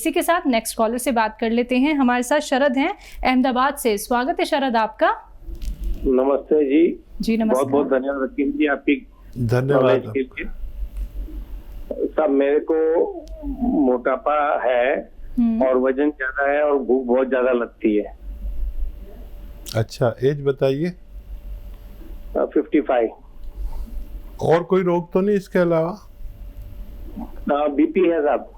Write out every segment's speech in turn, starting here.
इसी के साथ नेक्स्ट कॉलर से बात कर लेते हैं। हमारे साथ शरद हैं अहमदाबाद से। स्वागत है शरद आपका। नमस्ते जी। जी नमस्ते। बहुत बहुत धन्यवाद रकीम जी आपकी। धन्यवाद। सब मेरे को मोटापा है और वजन ज्यादा है और भूख बहुत ज्यादा लगती है। अच्छा, एज बताइए। 55। और कोई रोग तो नहीं इसके अलावा? बीपी है साहब।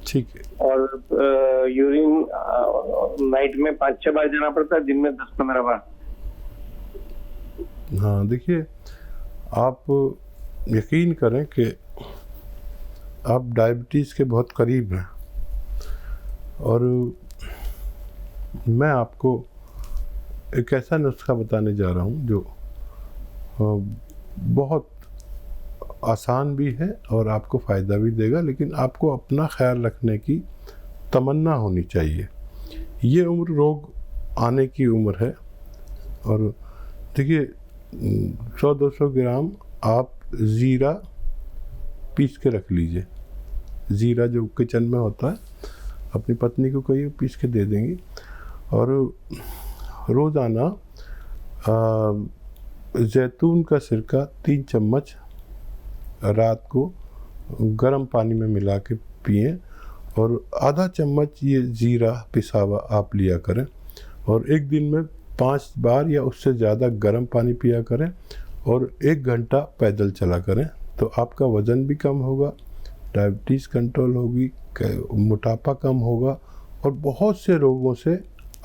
ठीक है। और यूरिन नाइट में 5-6 बार जाना पड़ता है, दिन में 10-15 बार। हाँ, देखिए, आप यकीन करें कि आप डायबिटीज़ के बहुत करीब हैं और मैं आपको एक ऐसा नुस्खा बताने जा रहा हूँ जो बहुत आसान भी है और आपको फ़ायदा भी देगा, लेकिन आपको अपना ख्याल रखने की तमन्ना होनी चाहिए। ये उम्र रोग आने की उम्र है और देखिए 100-200 ग्राम आप ज़ीरा पीस के रख लीजिए। ज़ीरा जो किचन में होता है, अपनी पत्नी को कहिए पीस के दे देंगी। और रोज़ाना जैतून का सिरका 3 चम्मच रात को गर्म पानी में मिला के पिएं और आधा चम्मच ये ज़ीरा पिसा हुआ आप लिया करें और एक दिन में 5 बार या उससे ज़्यादा गर्म पानी पिया करें और 1 घंटा पैदल चला करें, तो आपका वज़न भी कम होगा, डायबिटीज़ कंट्रोल होगी, मोटापा कम होगा और बहुत से रोगों से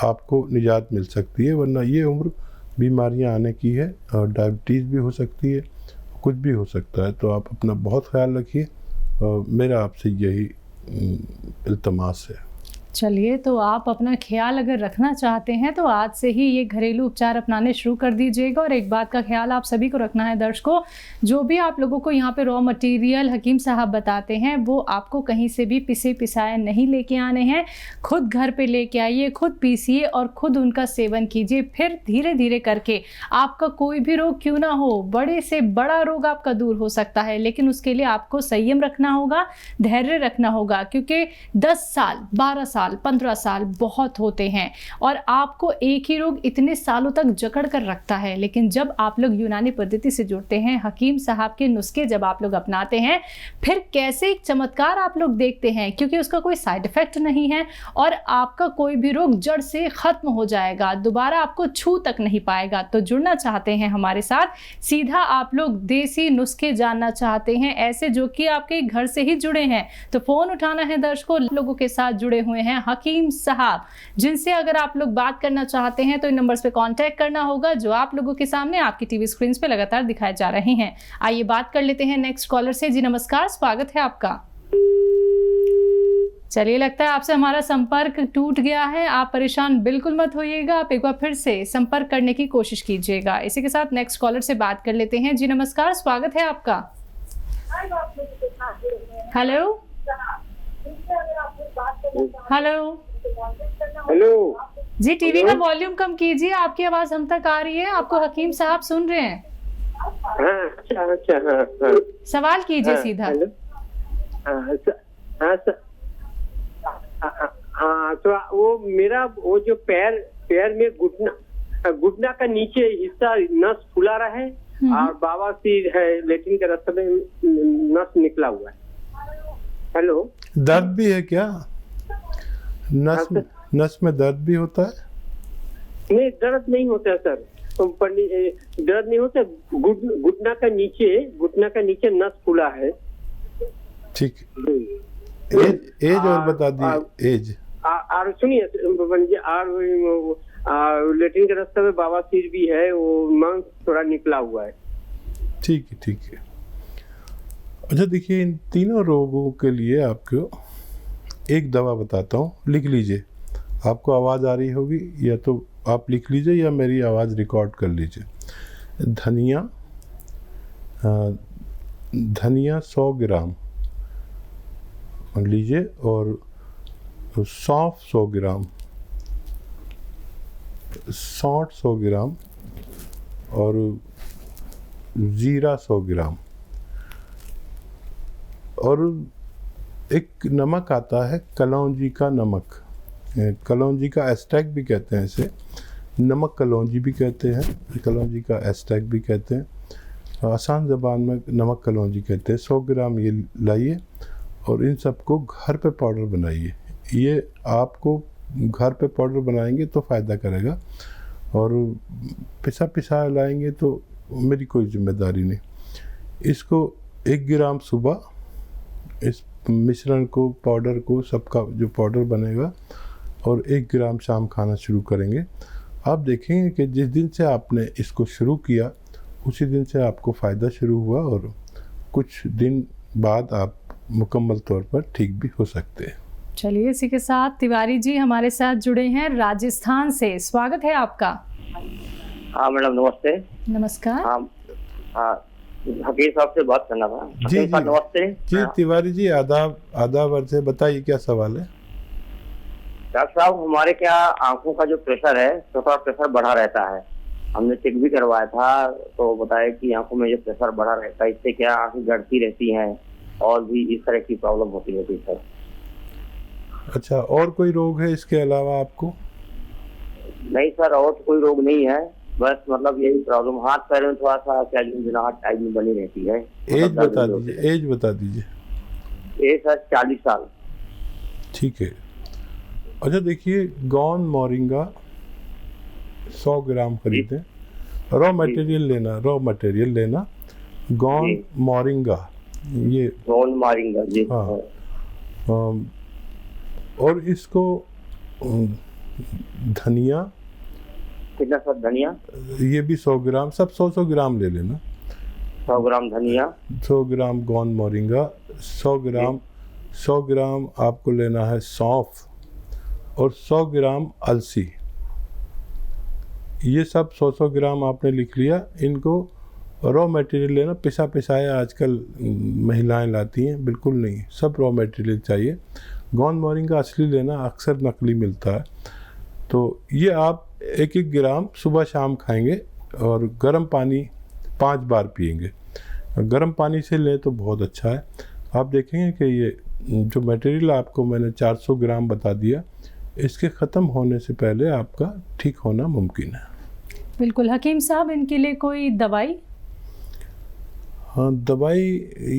आपको निजात मिल सकती है। वरना ये उम्र बीमारियां आने की है और डायबिटीज़ भी हो सकती है, कुछ भी हो सकता है। तो आप अपना बहुत ख्याल रखिए और मेरा आपसे यही इल्तमास है। चलिए, तो आप अपना ख्याल अगर रखना चाहते हैं तो आज से ही ये घरेलू उपचार अपनाने शुरू कर दीजिएगा। और एक बात का ख्याल आप सभी को रखना है दर्शकों, जो भी आप लोगों को यहाँ पे रॉ मटेरियल हकीम साहब बताते हैं वो आपको कहीं से भी पिसे पिसाए नहीं लेके आने हैं। खुद घर पे लेके आइए, खुद पीसिए और खुद उनका सेवन कीजिए। फिर धीरे धीरे करके आपका कोई भी रोग क्यों ना हो, बड़े से बड़ा रोग आपका दूर हो सकता है, लेकिन उसके लिए आपको संयम रखना होगा, धैर्य रखना होगा, क्योंकि 10 साल 12 साल 15 साल बहुत होते हैं और आपको एक ही रोग इतने सालों तक जकड़ कर रखता है। लेकिन जब आप लोग यूनानी पद्धति से जुड़ते हैं, हकीम साहब के नुस्खे जब आप लोग अपनाते हैं, फिर कैसे एक चमत्कार आप लोग देखते हैं, क्योंकि उसका कोई साइड इफेक्ट नहीं है और आपका कोई भी रोग जड़ से खत्म हो जाएगा, दोबारा आपको छू तक नहीं पाएगा। तो जुड़ना चाहते हैं हमारे साथ, सीधा आप लोग देसी नुस्खे जानना चाहते हैं, ऐसे जो कि आपके घर से ही जुड़े हैं, तो फोन उठाना है दर्शकों। लोगों के साथ जुड़े हुए हैं हकीम साहब, जिनसे अगर आप लोग बात करना चाहते हैं तो इन नंबर्स पे कांटेक्ट करना होगा जो आप लोगों के सामने आपकी टीवी स्क्रीन पे लगातार दिखाए जा रहे हैं। आइए बात कर लेते हैं नेक्स्ट कॉलर से। जी नमस्कार, स्वागत है आपका। चलिए, लगता है आपसे हमारा संपर्क टूट गया है। आप परेशान बिल्कुल मत होइएगा, आप एक बार फिर से संपर्क करने की कोशिश कीजिएगा। इसी के साथ नेक्स्ट कॉलर से बात कर लेते हैं। जी नमस्कार, स्वागत है आपका। हेलो हेलो हेलो जी, टीवी का वॉल्यूम कम कीजिए, आपकी आवाज हम तक आ रही है, आपको हकीम साहब सुन रहे हैं। हाँ, अच्छा, सवाल कीजिए सीधा। हाँ, तो वो मेरा वो जो पैर में घुटना का नीचे हिस्सा नस फुला रहा है और बवासीर है, लेट्रिन के रास्ते में नस निकला हुआ है। हेलो, दर्द भी है क्या? नस में दर्द भी होता है? नहीं, दर्द नहीं होता है सर, दर्द नहीं होता। घुटना का नीचे नस फूला है। ठीक, एज और बता दिए एज। और सुनिए, लेट्रिन के रास्ते में बवासीर भी है, वो मांस थोड़ा निकला हुआ है। ठीक है, ठीक है। अच्छा, देखिए, इन तीनों रोगों के लिए आपको एक दवा बताता हूँ, लिख लीजिए। आपको आवाज़ आ रही होगी, या तो आप लिख लीजिए या मेरी आवाज़ रिकॉर्ड कर लीजिए। धनिया 100 ग्राम लीजिए और सौंफ 100 ग्राम, सौंठ 100 ग्राम और ज़ीरा 100 ग्राम और एक नमक आता है कलौंजी का नमक, कलौंजी का एस्ट्रैक्ट भी कहते हैं इसे, नमक कलौंजी भी कहते हैं, कलौंजी का एस्ट्रैक्ट भी कहते हैं, आसान ज़बान में नमक कलौंजी कहते हैं। 100 ग्राम ये लाइए और इन सबको घर पे पाउडर बनाइए। ये आपको घर पे पाउडर बनाएंगे तो फ़ायदा करेगा, और पिसा लाएंगे तो मेरी कोई जिम्मेदारी नहीं। इसको 1 ग्राम सुबह इस मिश्रण को, पाउडर को, सबका जो पाउडर बनेगा, और 1 ग्राम शाम खाना शुरू करेंगे। आप देखेंगे कि जिस दिन से आपने इसको शुरू किया उसी दिन से आपको फ़ायदा शुरू हुआ, और कुछ दिन बाद आप मुकम्मल तौर पर ठीक भी हो सकते हैं। चलिए, इसी के साथ तिवारी जी हमारे साथ जुड़े हैं राजस्थान से। स्वागत है आपका। हाँ मैडम, नमस्ते। नमस्कार। हाँ, हकीम साहब से बात करना था। जी साहब नमस्ते। जी तिवारी जी, आदाब अर्ज़ है, बताइए क्या सवाल है। डॉक्टर साहब, हमारे क्या आंखों का जो प्रेशर है, तो थोड़ा प्रेशर बढ़ा रहता है। हमने चेक भी करवाया था तो बताया कि आंखों में जो प्रेशर बढ़ा रहता है, इससे क्या आंखें गड़ती रहती हैं और भी इस तरह की प्रॉब्लम होती रहती है सर। अच्छा, और कोई रोग है इसके अलावा आपको? नहीं सर, और तो कोई रोग नहीं है, बस मतलब यही प्रॉब्लम, हाथ पैर में थोड़ा सा क्या झुंझुनाहट टाइप में बनी रहती है। एज बता दीजिए, एज बता दीजिए। एज सर 40 साल। ठीक है। अच्छा देखिए, गौन मोरिंगा 100 ग्राम खरीदें। रॉ मटेरियल लेना, गौन मोरिंगा, ये गौन मोरिंगा जी। हाँ। और इसको धनिया, कितना सर धनिया? ये भी 100 ग्राम, सब 100 ग्राम ले लेना। 100 ग्राम धनिया, 100 ग्राम गौन मोरिंगा, 100 ग्राम आपको लेना है सौंफ, और 100 ग्राम अलसी। ये सब 100 ग्राम आपने लिख लिया। इनको रॉ मटेरियल लेना, पिसाया आजकल महिलाएं लाती हैं, बिल्कुल नहीं, सब रॉ मटेरियल चाहिए। गौन मोरिंगा असली लेना, अक्सर नकली मिलता है। तो ये आप 1 ग्राम सुबह शाम खाएंगे, और गर्म पानी 5 बार पिएंगे। गर्म पानी से लें तो बहुत अच्छा है। आप देखेंगे कि ये जो मटेरियल आपको मैंने 400 ग्राम बता दिया, इसके ख़त्म होने से पहले आपका ठीक होना मुमकिन है। बिल्कुल। हकीम साहब, इनके लिए कोई दवाई? हाँ, दवाई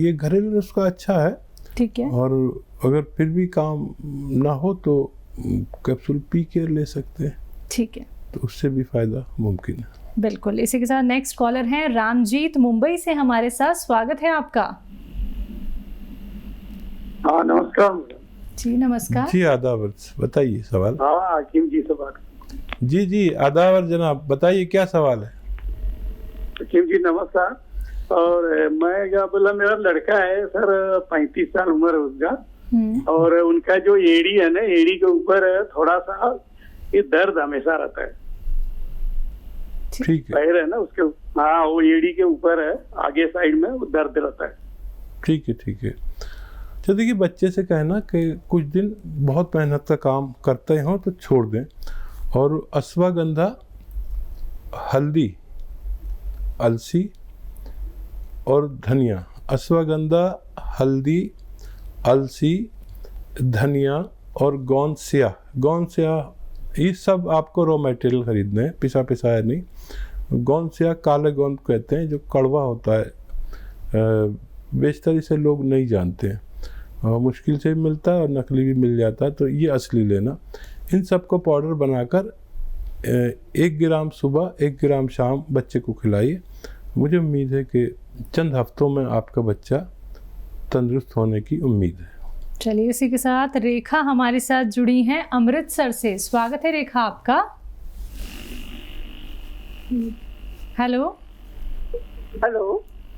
ये घरेलू नुस्खा अच्छा है। ठीक है। और अगर फिर भी काम ना हो तो कैप्सूल पी के ले सकते हैं। ठीक है, तो उससे भी फ़ायदा मुमकिन है। बिल्कुल। इसी के साथ नेक्स्ट कॉलर हैं रामजीत, मुंबई से हमारे साथ। स्वागत है आपका। हाँ नमस्कार जी। नमस्कार जी, आदाब, बताइए सवाल। हाँ हकीम जी से बात। जी आदाब जनाब, बताइए क्या सवाल है। हकीम जी नमस्कार। और मैं क्या बोला, मेरा लड़का है सर, 35 साल उम्र है उसका, और उनका जो एड़ी है ना, एड़ी के ऊपर थोड़ा सा ये दर्द हमेशा रहता है। ठीक है। पैर है ना उसके, हाँ वो एड़ी के ऊपर है, आगे साइड में वो दर्द रहता है। ठीक है। तो देखिए, बच्चे से कहना कि कुछ दिन बहुत मेहनत का काम करते हो तो छोड़ दें, और अश्वगंधा, हल्दी, अलसी और धनिया, अश्वगंधा, हल्दी, अलसी, धनिया और गोंद स्याह, ये सब आपको रॉ मटेरियल खरीदने हैं, पिसाया नहीं। गोंद स्याह काले गोंद कहते हैं, जो कड़वा होता है, बेशतर इसे लोग नहीं जानते हैं, मुश्किल से भी मिलता है और नकली भी मिल जाता है, तो ये असली लेना। इन सब को पाउडर बनाकर 1 ग्राम सुबह 1 ग्राम शाम बच्चे को खिलाइए। मुझे उम्मीद है कि चंद हफ्तों में आपका बच्चा तंदुरुस्त होने की उम्मीद है। चलिए, इसी के साथ रेखा हमारे साथ जुड़ी हैं अमृतसर से। स्वागत है रेखा आपका। हेलो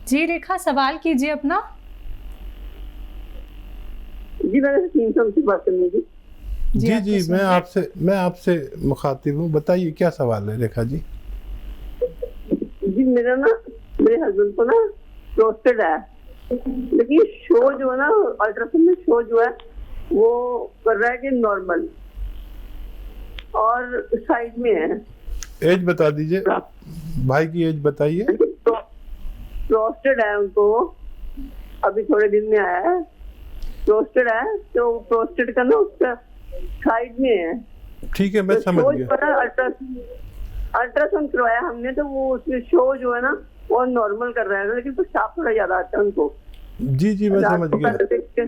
जी रेखा, सवाल कीजिए अपना। जी मैंने हकीम से बात करनी थी। जी मैं आपसे मुखातिब हूँ, बताइए क्या सवाल है रेखा जी। जी मेरे हस्बैंड को ना प्रोस्टेट है, लेकिन शो जो है ना, अल्ट्रासाउंड में शो जो है वो कर रहा है कि नॉर्मल, और साइड में है। एज बता दीजिए, भाई की एज बताइए। प्रोस्टेट है उनको, अभी थोड़े दिन में आया है, प्रोस्टेट है, तो प्रोस्टेट का ना उसका साइड में है। ठीक है, मैं समझ गया। अल्ट्रासाउंड करवाया हमने, तो वो उसमें शो जो है ना वो नॉर्मल कर रहा है, लेकिन पेशाब थोड़ा ज्यादा आता है उनको। जी जी, मैं समझ गया।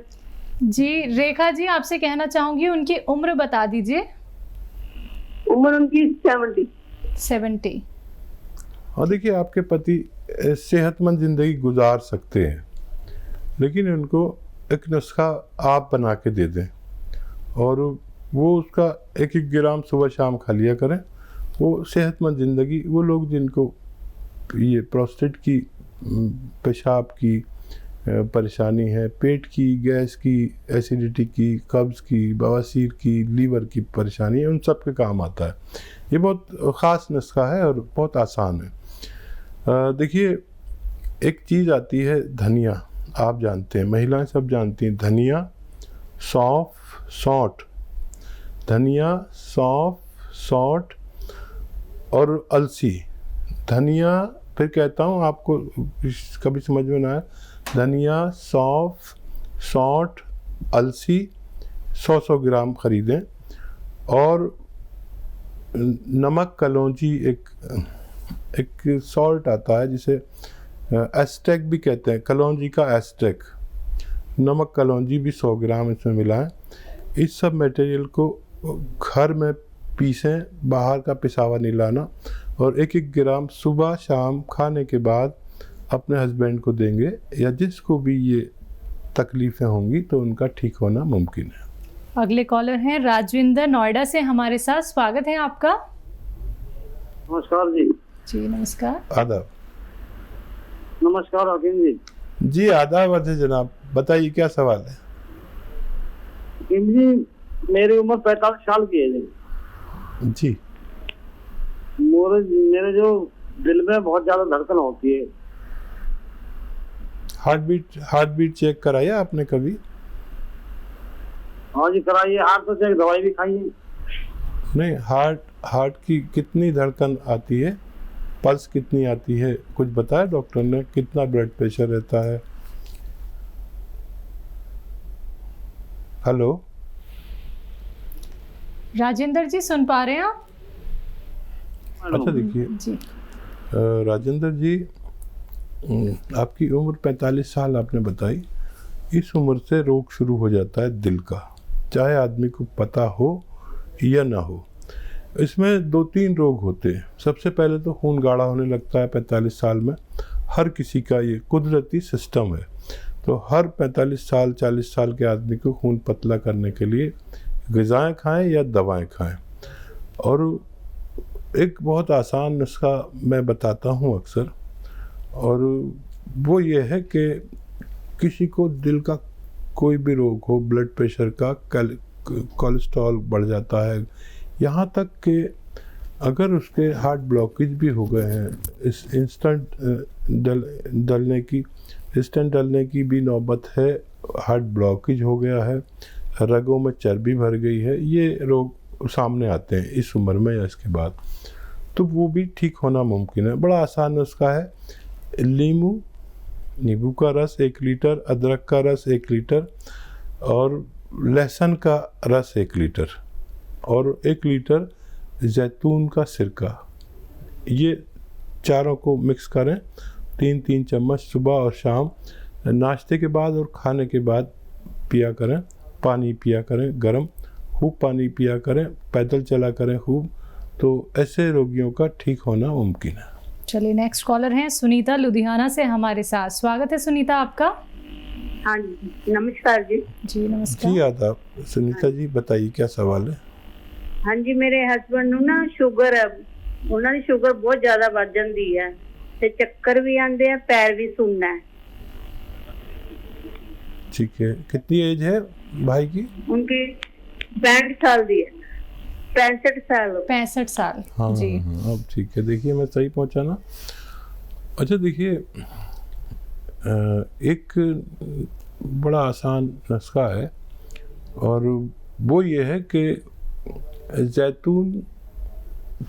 जी रेखा जी, आपसे कहना चाहूंगी उनकी उम्र बता दीजिए। उम्र उनकी 70। और देखिए, आपके पति सेहतमंद जिंदगी गुजार सकते हैं, लेकिन उनको एक नुस्खा आप बना के दे दें और वो उसका 1-1 ग्राम सुबह शाम खा लिया करें। वो सेहतमंद ज़िंदगी, वो लोग जिनको ये प्रोस्टेट की, पेशाब की परेशानी है, पेट की, गैस की, एसिडिटी की, कब्ज़ की, बवासीर की, लीवर की परेशानी है, उन सब के काम आता है। ये बहुत ख़ास नुस्खा है और बहुत आसान है। देखिए, एक चीज़ आती है धनिया, आप जानते हैं, महिलाएं सब जानती हैं, धनिया, सौंफ, सौंठ, धनिया, सौंफ, सौंठ और अलसी। धनिया, फिर कहता हूँ आपको कभी समझ में ना आए, धनिया, सौंफ, सौंठ, अलसी 100-100 ग्राम खरीदें। और नमक कलौंजी, एक सॉल्ट आता है जिसे एस्टेक भी कहते हैं, कलौंजी का एस्टेक, नमक कलौंजी भी 100 ग्राम इसमें मिलाएं। इस सब मटेरियल को घर में पीसें, बाहर का पिसावा नहीं लाना, और 1-1 ग्राम सुबह शाम खाने के बाद अपने हस्बैंड को देंगे, या जिसको भी ये तकलीफ़ें होंगी तो उनका ठीक होना मुमकिन है। अगले कॉलर हैं राजविंदर, नोएडा से हमारे साथ। स्वागत है आपका। नमस्कार जी। जी नमस्कार। आदाब। नमस्कार हकीम जी। जी आदाब है जनाब, बताइए क्या सवाल है। हकीम जी, मेरी उम्र 45 साल की है जी। जी, मेरे जो दिल में बहुत ज्यादा धड़कन होती है। हार्ट बीट चेक कराया आपने कभी? हाँ जी कराइए, हार्ट तो चेक, दवाई भी खाई है। नहीं, हार्ट की कितनी धड़कन आती है, पल्स कितनी आती है, कुछ बताया डॉक्टर ने? कितना ब्लड प्रेशर रहता है? हेलो राजेंद्र जी, सुन पा रहे हैं आप? अच्छा देखिए राजेंद्र जी, आपकी उम्र 45 साल आपने बताई। इस उम्र से रोग शुरू हो जाता है दिल का, चाहे आदमी को पता हो या ना हो। इसमें 2-3 रोग होते हैं। सबसे पहले तो खून गाढ़ा होने लगता है 45 साल में। हर किसी का ये कुदरती सिस्टम है। तो हर 45 साल 40 साल के आदमी को खून पतला करने के लिए ग़िज़ाएँ खाएं या दवाएं खाएं। और एक बहुत आसान नुस्खा मैं बताता हूँ अक्सर, और वो ये है कि किसी को दिल का कोई भी रोग हो, ब्लड प्रेशर का, कोलेस्ट्रॉल बढ़ जाता है, यहाँ तक कि अगर उसके हार्ट ब्लॉकेज भी हो गए हैं, इस स्टेंट डलने की भी नौबत है, हार्ट ब्लॉकेज हो गया है, रगों में चर्बी भर गई है, ये रोग सामने आते हैं इस उम्र में या इसके बाद, तो वो भी ठीक होना मुमकिन है। बड़ा आसान नुस्खा है। नींबू का रस 1 लीटर, अदरक का रस 1 लीटर और लहसुन का रस 1 लीटर और 1 लीटर जैतून का सिरका, ये चारों को मिक्स करें 3-3 चम्मच सुबह और शाम, नाश्ते के बाद और खाने के बाद पिया करें। पानी पिया करें गर्म, खूब पानी पिया करें, पैदल चला करें खूब, तो ऐसे रोगियों का ठीक होना मुमकिन है। चलिए नेक्स्ट कॉलर हैं सुनीता, लुधियाना से हमारे साथ। स्वागत है सुनीता आपका। हाँ जी नमस्कार जी। जी नमस्कार। जी आदाब। सुनीता जी बताइए क्या सवाल है। हाँ जी, मेरे हस्बैंड ਨੂੰ ਨਾ ਸ਼ੂਗਰ ਹੈ, ਉਹਨਾਂ ਦੀ ਸ਼ੂਗਰ ਬਹੁਤ ਜ਼ਿਆਦਾ ਵੱਧ ਜਾਂਦੀ ਹੈ ਤੇ ਚੱਕਰ ਵੀ ਆਉਂਦੇ ਆ, ਪੈਰ ਵੀ ਸੁੰਨਾ ਹੈ। ठीक है, कितनी एज है भाई की? उनकी 65 साल दी है। 65 साल। हाँ जी हाँ, अब ठीक है। देखिए मैं सही पहुंचा ना? अच्छा देखिए, एक बड़ा आसान नुस्खा है और वो ये है कि जैतून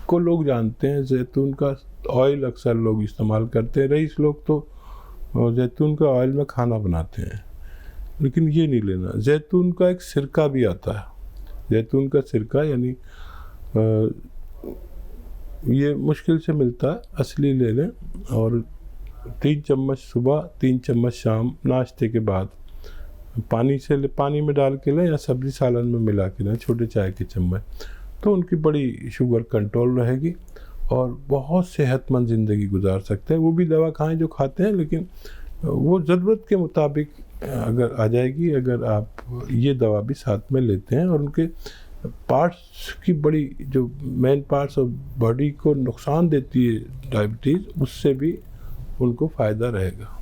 को लोग जानते हैं, जैतून का ऑयल अक्सर लोग इस्तेमाल करते हैं। रईस लोग तो जैतून का ऑयल में खाना बनाते हैं, लेकिन ये नहीं लेना। जैतून का एक सिरका भी आता है, जैतून का सिरका, यानी ये मुश्किल से मिलता है, असली ले लें। और 3 चम्मच सुबह, 3 चम्मच शाम नाश्ते के बाद पानी में डाल के लें या सब्जी सालन में मिला के लें, छोटे चाय के चम्मच। तो उनकी बड़ी शुगर कंट्रोल रहेगी और बहुत सेहतमंद ज़िंदगी गुजार सकते हैं। वो भी दवा खाएं जो खाते हैं, लेकिन वो ज़रूरत के मुताबिक अगर आ जाएगी, अगर आप ये दवा भी साथ में लेते हैं। और उनके पार्ट्स की बड़ी जो मेन पार्ट्स ऑफ बॉडी को नुकसान देती है डायबिटीज़, उससे भी उनको फ़ायदा रहेगा।